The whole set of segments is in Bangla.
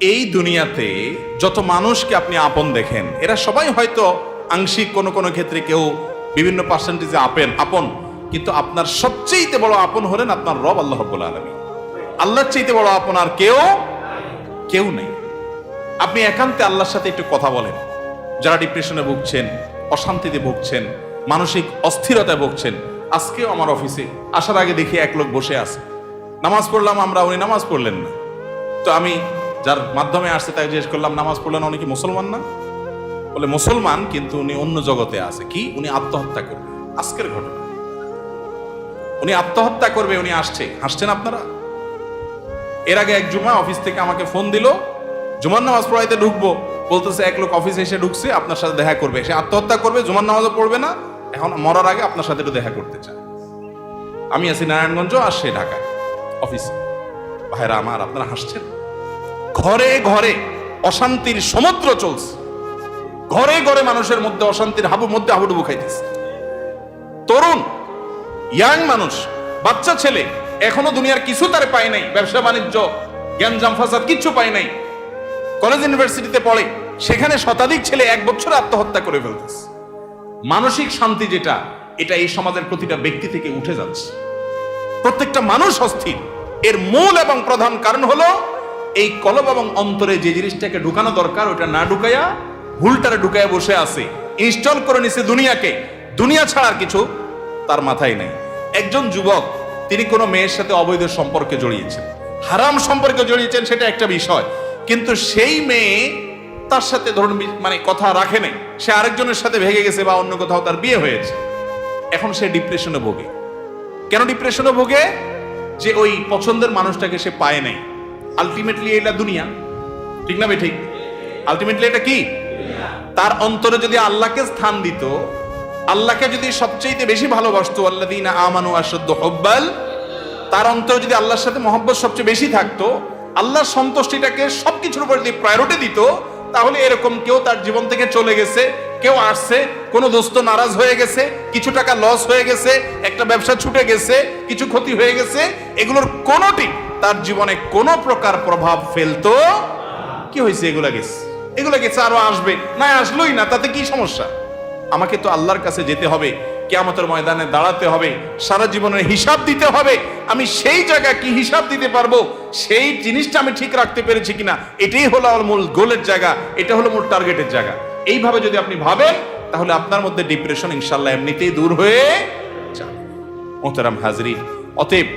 এই দুনিয়াতে যত মানুষকে আপনি আপন দেখেন, এরা সবাই হয়তো আংশিক কোনো কোনো ক্ষেত্রে কেউ বিভিন্ন পার্সেন্টেজে আপন, কিন্তু আপনার সবচেয়ে বড় আপন হলেন আপনার রব আল্লাহ রাব্বুল আলামিন। আল্লাহর চাইতে বড় আপন আর কেউ নেই। আপনি একান্তে আল্লাহর সাথে একটু কথা বলেন। যারা ডিপ্রেশনে ভুগছেন, অশান্তিতে ভুগছেন, মানসিক অস্থিরতায় ভুগছেন, আজকেও আমার অফিসে আসার আগে দেখি এক লোক বসে আছে, নামাজ পড়লাম আমরা, উনি নামাজ পড়লেন না। তো আমি যার মাধ্যমে আসছে তাকে জিজ্ঞেস করলাম, নামাজ পড়লেন, উনি কি মুসলমান না? বলে মুসলমান, কিন্তু উনি অন্য জগতে আছে। কি? উনি আত্মহত্যা করবে। আজকের ঘটনা, উনি আত্মহত্যা করবে, উনি হাসছেন আপনারা। এর আগে এক জুমা অফিস থেকে আমাকে ফোন দিল, জুমার নামাজ পড়াইতে ঢুকবো, বলতেছে এক লোক অফিসে এসে ঢুকছে, আপনার সাথে দেখা করবে, সে আত্মহত্যা করবে, জুমার নামাজও পড়বে না, এখন মরার আগে আপনার সাথে একটু দেখা করতে চায়। আমি আছি নারায়ণগঞ্জ, আর সে ঢাকায় অফিসে। ভাইরা আমার, আপনারা হাসছেন। ঘরে ঘরে অশান্তির সমুদ্র চলছে, ঘরে ঘরে মানুষের মধ্যে অশান্তির হাবুডুবু খাইতেছে। তরুণ ইয়াং মানুষ, বাচ্চা ছেলে এখনো দুনিয়ার কিছু তারে পায় নাই, ব্যবসা বাণিজ্য জ্ঞানজাম ফাসাদ কিচ্ছু পায় নাই। কলেজ ইউনিভার্সিটিতে পড়ে, সেখানে শতাধিক ছেলে এক বছরে আত্মহত্যা করে ফেলতেছে। মানসিক শান্তি যেটা, এটা এই সমাজের প্রতিটা ব্যক্তি থেকে উঠে যাচ্ছে। প্রত্যেকটা মানুষ অস্থির। এর মূল এবং প্রধান কারণ হলো এই কলব এবং অন্তরে যে জিনিসটাকে ঢুকানো দরকার ওটা না ঢুকাইয়া ভুলটারে ঢুকাইয়া বসে আছে, ইনস্টল করে নিছে দুনিয়াকে। দুনিয়া ছাড়ার কিছু তার মাথায় নেই। একজন যুবক, তিনি কোনো মেয়ের সাথে অবৈধ সম্পর্কে জড়িয়েছেন, হারাম সম্পর্কে জড়িয়েছেন, সেটা একটা বিষয়, কিন্তু সেই মেয়ে তার সাথে ধরুন কথা রাখে নাই, সে আরেকজনের সাথে ভেগে গেছে বা অন্য কোথাও তার বিয়ে হয়েছে। এখন সে ডিপ্রেশনে ভোগে। কেন ডিপ্রেশনে ভোগে? যে ওই পছন্দের মানুষটাকে সে পায় নাই। আলটিমেটলি এটা দুনিয়া, ঠিক না ঠিক? আলটিমেটলি এটা কি? তার অন্তরে যদি আল্লাহকে স্থান দিত, আল্লাহকে যদি সবচেয়ে বেশি ভালোবাসতো, আল্লাযীনা আমানু আশাদ্দু হুব্বাল, তার অন্তরে যদি আল্লাহর সাথে মহব্বত সবচেয়ে বেশি থাকতো, আল্লাহর সন্তুষ্টিটাকে সবকিছুর উপর যদি প্রায়োরিটি দিত, তাহলে এরকম কেউ তার জীবন থেকে চলে গেছে, কেউ আসছে, কোন দোস্ত নারাজ হয়ে গেছে, কিছু টাকা লস হয়ে গেছে, একটা ব্যবসা ছুটে গেছে, কিছু ক্ষতি হয়ে গেছে, এগুলোর কোনোটি তার জীবনে কোনো প্রকার প্রভাব ফেলতো? কি হয়েছে? এগুলা গেছে, আরো আসবে, না আসলোই না, তাতে কি সমস্যা? আমাকে তো আল্লাহর কাছে যেতে হবে, কিয়ামতের ময়দানে দাঁড়াতে হবে, সারা জীবনের হিসাব দিতে হবে। আমি সেই জায়গা কি হিসাব দিতে পারবো, সেই জিনিসটা আমি ঠিক রাখতে পেরেছি কিনা, এটাই হলো আমার মূল গোলের জায়গা, এটা হলো মূল টার্গেটের জায়গা। এইভাবে যদি আপনি ভাবেন, তাহলে আপনার মধ্যে ডিপ্রেশন ইনশাআল্লাহ এমনিতেই দূর হয়ে যাবে। মোহতারাম হাজরিন, অতএব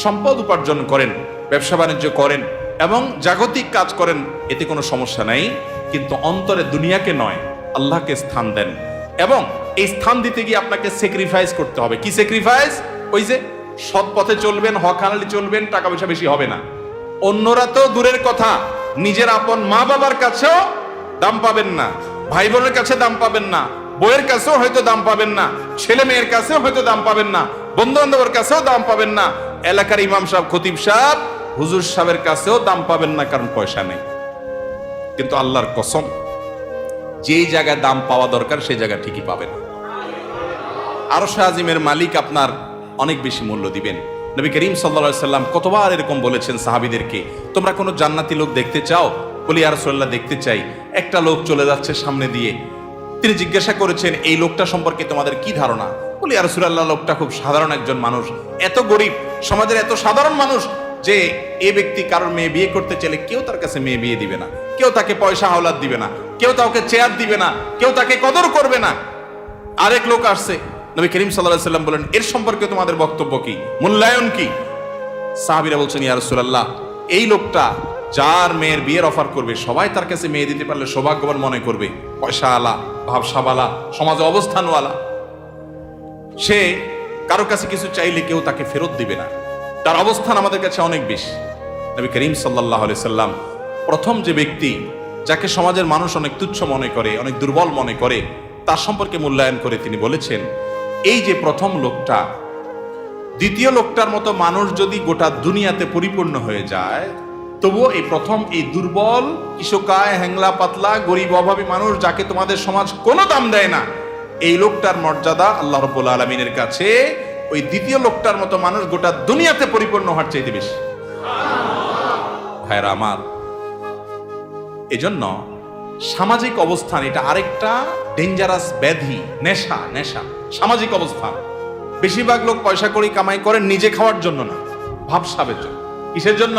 সম্পদ উপার্জন করেন, ব্যবসা বাণিজ্য করেন এবং জাগতিক কাজ করেন, এতে কোনো সমস্যা নাই, কিন্তু অন্তরে দুনিয়াকে নয়, আল্লাহকে স্থান দেন। এবং এই স্থান দিতে গিয়ে আপনাকে স্যাক্রিফাইস করতে হবে। কি স্যাক্রিফাইস? ওই যে সৎ পথে চলবেন, হক হালালি চলবেন, টাকা পয়সা বেশি হবে না। অন্যরা তো দূরের কথা, নিজের আপন মা বাবার কাছেও দাম পাবেন না, ভাই বোনের কাছে দাম পাবেন না, বইয়ের কাছেও হয়তো দাম পাবেন না, ছেলে মেয়ের কাছেও হয়তো দাম পাবেন না, বন্ধু বান্ধবের কাছেও দাম পাবেন না, এলাকার ইমাম সাহেব, খতিব সাহেব, হুজুর সাহেবের কাছেও দাম পাবেন না, কারণ পয়সা নেই। কিন্তু আল্লাহর কসম, যেই জায়গায় দাম পাওয়া দরকার সেই জায়গা ঠিকই পাবেন। আরশ আজিমের মালিক আপনার অনেক বেশি মূল্য দিবেন। নবী করিম সাল্লাল্লাহু আলাইহি সাল্লাম কতবার এরকম বলেছেন সাহাবীদেরকে, তোমরা কোনো জান্নাতি লোক দেখতে চাও? বলি ইয়া রাসূলুল্লাহ, দেখতে চাই। একটা লোক চলে যাচ্ছে সামনে দিয়ে, তিনি জিজ্ঞাসা করেছেন, এই লোকটা সম্পর্কে তোমাদের কি ধারণা? বলি ইয়া রাসূলুল্লাহ, লোকটা খুব সাধারণ একজন মানুষ, এত গরিব, সমাজের এত সাধারণ মানুষ যে এই ব্যক্তি কারোর মেয়ে বিয়ে করতে চাইলে কেউ তার কাছে মেয়ে বিয়ে দিবে না, কেউ তাকে পয়সা হাওলাত দিবে না, কেউ তাকে চেয়ার দিবে না, কেউ তাকে কদর করবে না। আরেক লোক আসছে, নবী করিম সাল্লাল্লাহু আলাইহি সাল্লাম বলেন, এর সম্পর্কে তোমাদের বক্তব্য কি, মূল্যায়ন কি? সাহাবীরা বলছেন, ইয়া রাসূলুল্লাহ, এই লোকটা যার মেয়ের বিয়ের অফার করবে, সবাই তার কাছে মেয়ে দিতে পারলে সৌভাগ্যবান মনে করবে, পয়সা আলা, ভাবসাবালা, সমাজে অবস্থানওয়ালা। সে কারো কাছে কিছু চাইলে কেউ তাকে ফেরত দিবে না, তার অবস্থান আমাদের কাছে অনেক বেশি। নবী করিম সাল্লাল্লাহু আলাইহি সাল্লাম প্রথম যে ব্যক্তি, যাকে সমাজের মানুষ অনেক তুচ্ছ মনে করে, অনেক দুর্বল মনে করে, তার সম্পর্কে মূল্যায়ন করে তিনি বলেছেন, এই যে প্রথম লোকটা, দ্বিতীয় লোকটার মতো মানুষ যদি গোটা দুনিয়াতে পরিপূর্ণ হয়ে যায়, তবুও এই প্রথম, এই দুর্বল, কিশোকায়, হ্যাংলা পাতলা, গরিব, অভাবী মানুষ, যাকে তোমাদের সমাজ কোনো দাম দেয় না, এই লোকটার মর্যাদা আল্লাহ রাব্বুল আলামিনের কাছে ওই দ্বিতীয় লোকটার মতো মানুষ গোটা দুনিয়াতে পরিপূর্ণ হওয়ার চাইতে বেশি। ভাইরা আমার, এজন্য সামাজিক অবস্থান এটা আরেকটা ডেঞ্জারাস ব্যাধি, নেশা। সামাজিক অবস্থান, বেশিরভাগ লোক পয়সা করি কামাই করেন নিজে খাওয়ার জন্য না, ভাবসাবের জন্য। কিসের জন্য?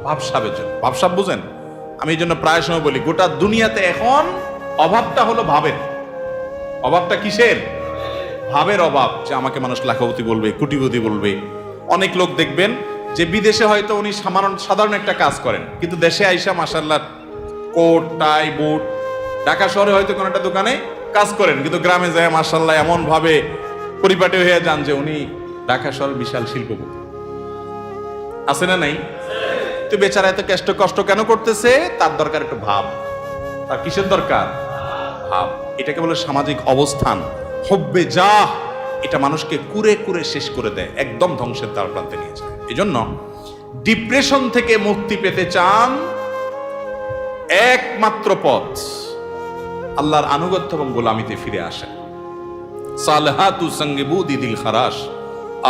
ভাবসাবের জন্য। ভাবসাব বুঝেন? আমি এই জন্য প্রায় সময় বলি, গোটা দুনিয়াতে এখন অভাবটা হলো ভাবের। অভাবটা কিসের? ভাবের অভাব। যে আমাকে মানুষ লাখপতি বলবে, কোটিপতি বলবে। অনেক লোক দেখবেন যে বিদেশে হয়তো উনি সাধারণ একটা কাজ করেন, কিন্তু দেশে আইসা মাশাআল্লাহ কোট টাই বুট, ঢাকা শহরে হয়তো কোনো একটা দোকানে কাজ করেন, কিন্তু গ্রামে যায় মাশাআল্লাহ এমন ভাবে পরিপাটি হয়ে যান যে উনি ঢাকা শহরের বিশাল শিল্পপতি। আছে না নাই? তো বেচারা এত কষ্ট কেন করতেছে? তার দরকার একটু ভাব। তার কিসের দরকার? ভাব। এটাকে বলে সামাজিক অবস্থান। হব্বে যা, এটা মানুষকে কুরে কুরে শেষ করে দেয়, একদম ধ্বংসের দ্বার প্রান্তে নিয়ে যায়। এজন্য ডিপ্রেশন থেকে মুক্তি পেতে চান, একমাত্র পথ আল্লাহর আনুগত্য এবং গোলামিতে ফিরে আসেন। সালহাতু সঙ্গে বুদি দিল খারাস,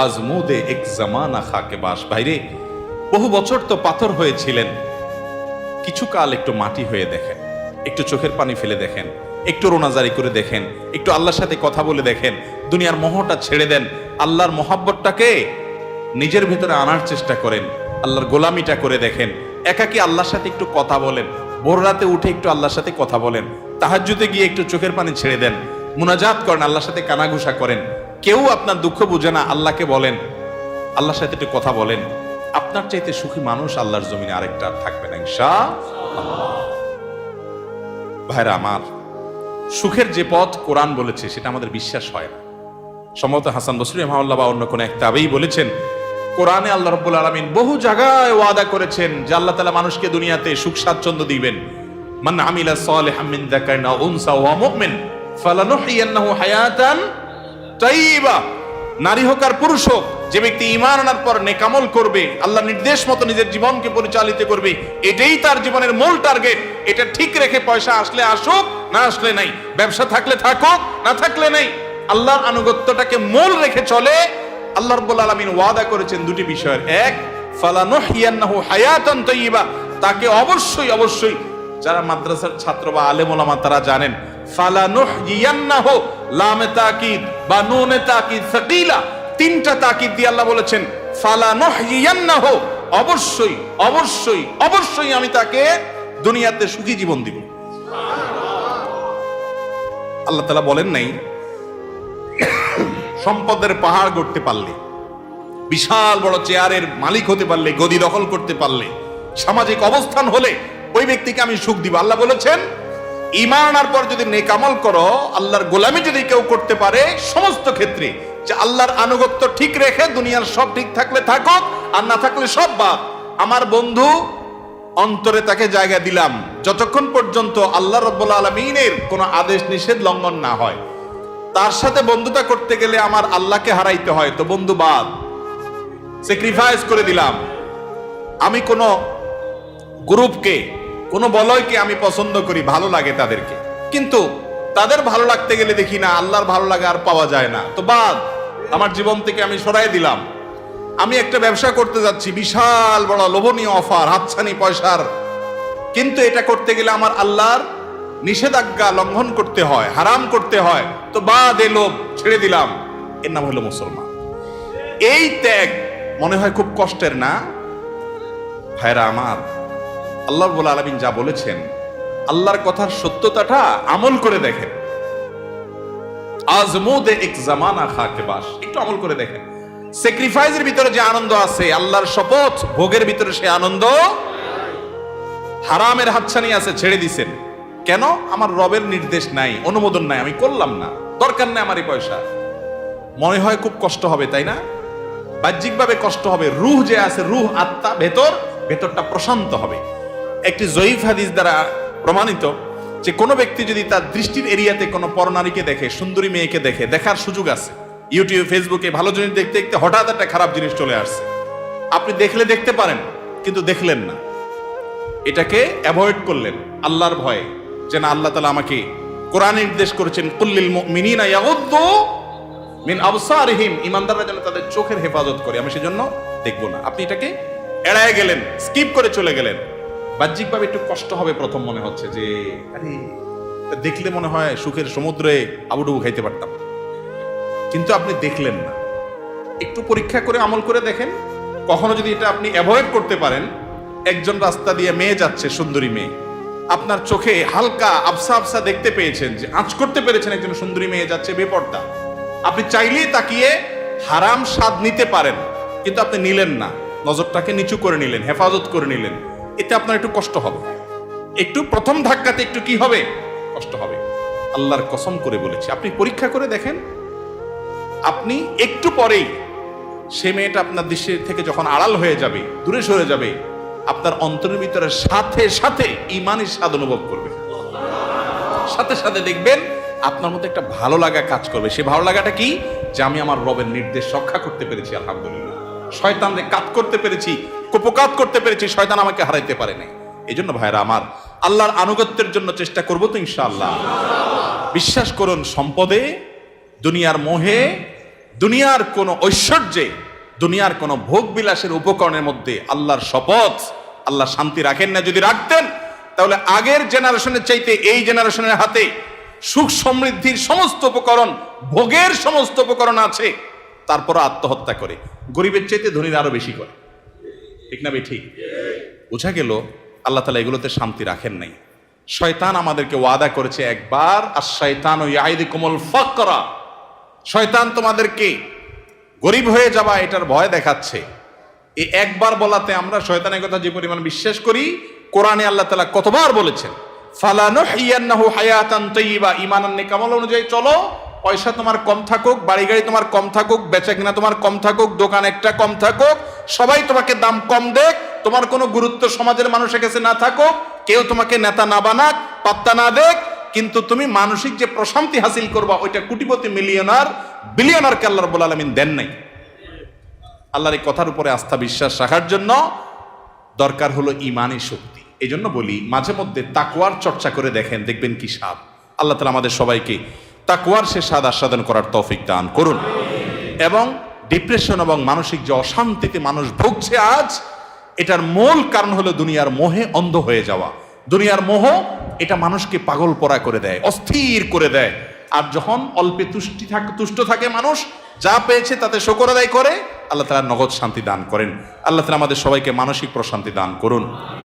আজমুদে এক জামানা খাকে বাস। বাইরে বহু বছর তো পাথর হয়েছিলেন, কিছু কাল একটু মাটি হয়ে দেখেন, একটু চোখের পানি ফেলে দেখেন, একটু রোনাজারি করে দেখেন, একটু আল্লাহর সাথে কথা বলে দেখেন, দুনিয়ার মোহটা ছেড়ে দেন, আল্লাহর মোহাব্বতটাকে নিজের ভিতরে আনার চেষ্টা করেন, আল্লাহর গোলামিটা করে দেখেন। একাকি আল্লাহর সাথে একটু কথা বলেন, ভোর রাতে উঠে একটু আল্লাহর সাথে কথা বলেন, তাহাজ্জুদে গিয়ে একটু চোখের পানি ছেড়ে দেন, মুনাজাত করেন, আল্লাহর সাথে কানাঘুষা করেন। কেউ আপনার দুঃখ বুঝে না, আল্লাহকে বলেন, আল্লাহর সাথে একটু কথা বলেন। আপনার চাইতে সুখী মানুষ আল্লাহর জমিনে আরেকটা আর থাকবে না ইনশাআল্লাহ। ভাইরা আমার, সুখের যে পথ কোরআন বলেছে সেটা আমাদের বিশ্বাস হয় না। সম্ভবত হাসান বসরি রাহিমাহুল্লাহ বা অন্য কোন এক তাবেঈ বলেছেন, কোরআনে আল্লাহ রাব্বুল আলামিন বহু জায়গায় ওয়াদা করেছেন যে আল্লাহ তাআলা মানুষকে দুনিয়াতে সুখ স্বাচ্ছন্দ্য দিবেন। মান আমিলা সালিহাম মিন যাকারিন আও উনসা ওয়া মুমিন ফালানুহইয়ান্নাহু হায়াতান তাইয়্যিবা। নারী হোক আর পুরুষ হোক, যে ব্যক্তি ঈমান আনার পর নেক আমল করবে, আল্লাহ নির্দেশ মতো নিজের জীবনকে পরিচালিত করবে, এটাই তার জীবনের মূল টার্গেট। এটা ঠিক রেখে পয়সা আসলে আসুক, না আসলে নাই, ব্যবসা থাকলে থাকুক, না থাকলে নাই, আল্লাহর আনুগত্যটাকে মূল রেখে চলে। আল্লাহ রাব্বুল আলামিন ওয়াদা করেছেন দুটি বিষয়ের, এক ফালানুহইয়ান্নাহু হায়াতান তাইয়্যিবা, তাকে অবশ্যই যারা মাদ্রাসার ছাত্র বা আলেম ওলামা তারা জানেন, ফালানুহইয়ান্নাহু লামে তাকিদ বা নুনে তাকিদ সাকিলা, তিনটা তাকিদ দিয়ে আল্লাহ বলেছেন ফালানুহইয়ান্নাহু, অবশ্যই আমি তাকে দুনিয়াতে সুখী জীবন দিব। আল্লাহ তাআলা বলেন নাই সম্পদের পাহাড় গড়তে পারলে, বিশাল বড় চেয়ারের মালিক হতে পারলে, গদি দখল করতে পারলে, সামাজিক অবস্থান হলে ওই ব্যক্তিকে আমি সুখ দিব। আল্লাহ বলেছেন ঈমান আনার পর যদি নেক আমল করো, আল্লাহর গোলামি যদি কেউ করতে পারে সমস্ত ক্ষেত্রে, যে আল্লাহর আনুগত্য ঠিক রেখে দুনিয়ার সব ঠিক থাকলে থাকুক, আর না থাকলে সব বাদ, আমার বন্ধু অন্তরে তাকে জায়গা দিলাম যতক্ষণ পর্যন্ত আল্লাহ রাব্বুল আলামিনের কোনো আদেশ নিষেধ লঙ্ঘন না হয়। তার সাথে বন্ধুতা করতে গেলে আমার আল্লাহকে হারাইতে হয়, তো বন্ধু বাদ, স্যাক্রিফাইস করে দিলাম। আমি কোন গ্রুপকে, কোন বলয়কে আমি পছন্দ করি, ভালো লাগে তাদেরকে, কিন্তু তাদের ভালো লাগতে গেলে দেখি না আল্লাহর ভালো লাগা আর পাওয়া যায় না, তো বাদ, আমার জীবন থেকে আমি সরাই দিলাম। আমি একটা ব্যবসা করতে যাচ্ছি, বিশাল বড় লোভনীয় অফার, হাতছানি পয়সার, কিন্তু এটা করতে গেলে আমার আল্লাহর নিষেধাজ্ঞা লঙ্ঘন করতে হয়, হারাম করতে হয়, তো বাদ, এ লোভ ছেড়ে দিলাম। এর নাম হলো মুসলমান। এই ত্যাগ মনে হয় খুব কষ্টের না? ভাইরা আমার, আল্লাহ রাব্বুল আলামিন যা বলেছেন, আল্লাহর কথার সত্যতাটা আমল করে দেখেন। আজমুদে এক জামানা খাকে বাস, একটু আমল করে দেখেন। স্যাক্রিফাইসের ভিতরে যে আনন্দ আছে, আল্লাহর শপথ, ভোগের ভিতরে সে আনন্দ। হারামের হাতছানি আছে, ছেড়ে দিছেন কেন? আমার রবের নির্দেশ নাই, অনুমোদন নাই, আমি করলাম না, দরকার নেই আমার এই পয়সা। মনে হয় খুব কষ্ট হবে, তাই না? বাহ্যিকভাবে কষ্ট হবে, রূহ যে আছে, রূহ আত্মা, ভেতরটা প্রশান্ত হবে। একটি জয়ীফ হাদিস দ্বারা প্রমাণিত যে কোনো ব্যক্তি যদি তার দৃষ্টির এরিয়াতে কোনো পরনারীকে দেখে, সুন্দরী মেয়েকে দেখে, দেখার সুযোগ আছে, ইউটিউব ফেসবুকে ভালো জিনিস দেখতে দেখতে হঠাৎ একটা খারাপ জিনিস চলে আসছে, আপনি দেখলে দেখতে পারেন, কিন্তু দেখলেন না, এটাকে অ্যাভয়েড করলেন আল্লাহর ভয়ে, যে না, আল্লাহ তাআলা আমাকে কোরআনে নির্দেশ করেছেন কুল্লিল মুমিনিনা ইয়াগুদ্দু মিন আবসারিহিম, ঈমানদাররা যেন তাদের চোখের হেফাজত করে, আমি সেজন্য দেখব না। আপনি এটাকে এড়ায় গেলেন, স্কিপ করে চলে গেলেন। বাহ্যিকভাবে একটু কষ্ট হবে, প্রথম মনে হচ্ছে যে আরে দেখলে মনে হয় সুখের সমুদ্রে আবুডুবু খাইতে পারতাম, কিন্তু আপনি দেখলেন না। একটু পরীক্ষা করে আমল করে দেখেন, কখনো যদি এটা আপনি অ্যাভয়েড করতে পারেন। একজন রাস্তা দিয়ে মেয়ে যাচ্ছে, সুন্দরী মেয়ে, আপনার চোখে হালকা আবসা আবসা দেখতে পেয়েছেন, যে আঁচ করতে পেরেছেন একজন সুন্দরী মেয়ে যাচ্ছে বেপর্দা, আপনি চাইলেই তাকিয়ে হারাম স্বাদ নিতে পারেন, কিন্তু আপনি নিলেন না, নজরটাকে নিচু করে নিলেন, হেফাজত করে নিলেন। এতে আপনার একটু কষ্ট হবে, একটু প্রথম ধাক্কাতে একটু কি হবে, কষ্ট হবে। আল্লাহর কসম করে বলেছি, আপনি পরীক্ষা করে দেখেন, আপনি একটু পরেই সে মেয়েটা আপনার দৃষ্টি থেকে যখন আড়াল হয়ে যাবে, দূরে সরে যাবে, আপনার অন্তরের ভিতরে সাথে সাথে ঈমানের স্বাদ অনুভব করবে। সাথে সাথে দেখবেন আপনার মধ্যে একটা ভালো লাগা কাজ করবে। সে ভালো লাগাটা কি? যে আমি আমার রবের নির্দেশ রক্ষা করতে পেরেছি, আলহামদুলিল্লাহ। শয়তানকে কাত করতে পেরেছি, কুপকাত করতে পেরেছি, শয়তান আমাকে হারাইতে পারে নাই। এই জন্য ভাইরা আমার, আল্লাহর আনুগত্যের জন্য চেষ্টা করবো তো ইনশাআল্লাহ। বিশ্বাস করুন, সম্পদে, দুনিয়ার মোহে, দুনিয়ার কোন ঐশ্বর্যে, দুনিয়ার কোন ভোগ বিলাসের উপকরণের মধ্যে আল্লাহর শপথ, আল্লাহ শান্তি রাখেন না। যদি রাখতেন তাহলে আগের জেনারেশনের চাইতে এই জেনারেশনের হাতে সুখ সমৃদ্ধির সমস্ত উপকরণ, ভোগের সমস্ত উপকরণ আছে, তারপর আত্মহত্যা করে। গরিবের চাইতে ধনীরা আরো বেশি করে, ঠিক না? ঠিক বোঝা গেল আল্লাহ তাআলা এগুলোতে শান্তি রাখেন নাই। শয়তান আমাদেরকে ওয়াদা করেছে একবার, আশ-শাইতানু ইয়াইদুকুমুল ফাকরা, শয়তান তোমাদেরকে গরিব হয়ে যাবা এটার ভয় দেখাচ্ছে। এই একবার বলাতে আমরা শয়তানের কথা যে পরিমাণ বিশ্বাস করি, কোরআনে আল্লাহ তাআলা কতবার বলেছেন, ফালানুহিয়ান্নাহু হায়াতান তাইয়্যিবা, ঈমান আর নেক আমল অনুযায়ী চলো। পয়সা তোমার কম থাকুক, বাড়ি গাড়ি তোমার কম থাকুক, বেচা কিনা তোমার কম থাকুক, দোকান একটা কম থাকুক, সবাই তোমাকে দাম কম দেখ, তোমার কোনো গুরুত্ব সমাজের মানুষের কাছে না থাকুক, কেউ তোমাকে নেতা না বানাক, পাত্তা না দেখ, কিন্তু তুমি মানসিক যে প্রশান্তি হাসিল করবা ওইটা কোটিপতি, মিলিয়নার, বিলিয়নারকে আল্লাহ রাব্বুল আলামিন দেন নাই। আল্লাহর এই কথার উপরে আস্থা বিশ্বাস রাখার জন্য দরকার হলো ঈমানী শক্তি। এই জন্য বলি, মাঝে মধ্যে তাকওয়ার চর্চা করে দেখেন, দেখবেন কি স্বাদ। আল্লাহ তাআলা আমাদের সবাইকে তাকওয়ার সে স্বাদ আস্বাদন করার তৌফিক দান করুন। এবং ডিপ্রেশন এবং মানসিক যে অশান্তিতে মানুষ ভুগছে আজ, এটার মূল কারণ হলো দুনিয়ার মোহে অন্ধ হয়ে যাওয়া। দুনিয়ার মোহ এটা মানুষকে পাগল পরা করে দেয়, অস্থির করে দেয়। আর যখন অল্পে তুষ্ট থাকে মানুষ, যা পেয়েছে তাতে শুকর আদায় করে, আল্লাহ তাআলা নগদ শান্তি দান করেন। আল্লাহ তাআলা আমাদের সবাইকে মানসিক প্রশান্তি দান করুন।